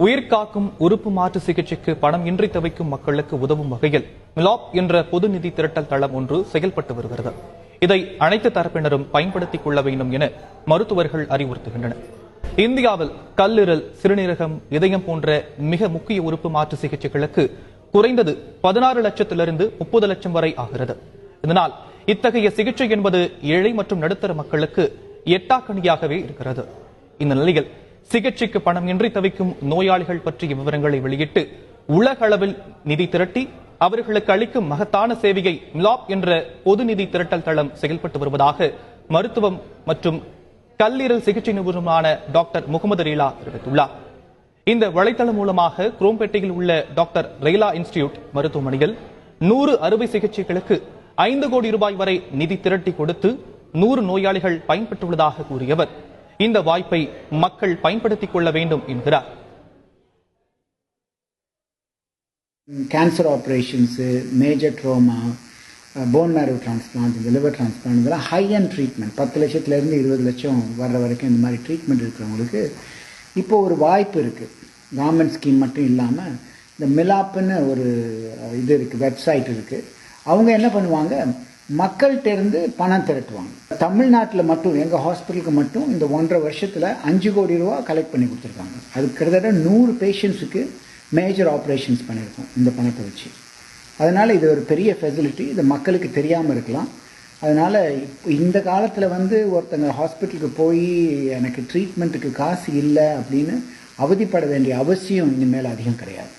உயிர்காக்கும் உறுப்பு மாற்று சிகிச்சைக்கு பணம் இன்றி தவிக்கும் மக்களுக்கு உதவும் வகையில் மிலாப் என்ற பொது நிதி திரட்டல் தளம் ஒன்று செயல்பட்டு வருகிறது. இதை அனைத்து தரப்பினரும் பயன்படுத்திக் கொள்ள வேண்டும் என மருத்துவர்கள் அறிவுறுத்துகின்றனர். இந்தியாவில் கல்லீரல், சிறுநீரகம், இதயம் போன்ற மிக முக்கிய உறுப்பு மாற்று சிகிச்சைகளுக்கு குறைந்தது 16 லட்சத்திலிருந்து 30 லட்சம் வரை ஆகிறது. இதனால் இத்தகைய சிகிச்சை என்பது ஏழை மற்றும் நடுத்தர மக்களுக்கு எட்டாக்கணியாகவே இருக்கிறது. இந்த நிலையில் சிகிச்சைக்கு பணம் இன்றி தவிக்கும் நோயாளிகள் பற்றிய விவரங்களை வெளியிட்டு உலக அளவில் நிதி திரட்டி அவர்களுக்கு அளிக்கும் மகத்தான சேவையை மிலாப் என்ற பொது நிதி திரட்டல் தளம் செயல்பட்டு வருவதாக மருத்துவம் மற்றும் கல்லீரல் சிகிச்சை நிபுணரான டாக்டர் முகமது ரீலா தெரிவித்துள்ளார். இந்த வலைத்தளம் மூலமாக குரோம்பேட்டையில் உள்ள டாக்டர் ரெய்லா இன்ஸ்டிடியூட் மருத்துவமனையில் 100 அறுவை சிகிச்சைகளுக்கு 5 கோடி ரூபாய் வரை நிதி திரட்டி கொடுத்து 100 நோயாளிகள் பயன்பெற்றுள்ளதாக கூறியவர் இந்த வாய்ப்பை மக்கள் பயன்படுத்திக் கொள்ள வேண்டும் என்கிறார். Cancer operations, major trauma, phone மேரோ transplant, இந்த லிவர் டிரான்ஸ்பிளான்ட், இதெல்லாம் ஹை அண்ட் ட்ரீட்மெண்ட் 10 லட்சத்துலேருந்து 20 லட்சம் வர்ற வரைக்கும் இந்த மாதிரி ட்ரீட்மெண்ட் இருக்கிறவங்களுக்கு இப்போ ஒரு வாய்ப்பு இருக்குது. கவர்மெண்ட் ஸ்கீம் மட்டும் இல்லாமல் இந்த மிலாப்னு ஒரு இது இருக்குது, வெப்சைட் இருக்குது. அவங்க என்ன பண்ணுவாங்க, மக்கள்கிட்ட இருந்து பணம் திரட்டுவாங்க. தமிழ்நாட்டில் மட்டும் எங்கள் ஹாஸ்பிட்டலுக்கு மட்டும் இந்த 1.5 வருஷத்தில் 5 கோடி ரூபா கலெக்ட் பண்ணி கொடுத்துருக்காங்க. அது கிட்டத்தட்ட 100 பேஷண்ட்ஸுக்கு மேஜர் ஆப்ரேஷன்ஸ் பண்ணியிருக்கோம் இந்த பணத்தை வச்சு. அதனால் இது ஒரு பெரிய ஃபெசிலிட்டி. இது மக்களுக்கு தெரியாமல் இருக்கலாம். அதனால் இந்த காலத்தில் ஒருத்தங்க ஹாஸ்பிட்டலுக்கு போய் எனக்கு ட்ரீட்மெண்ட்டுக்கு காசு இல்லை அப்படின்னு அவதிப்பட வேண்டிய அவசியம் இனிமேல் அதிகம் கிடையாது.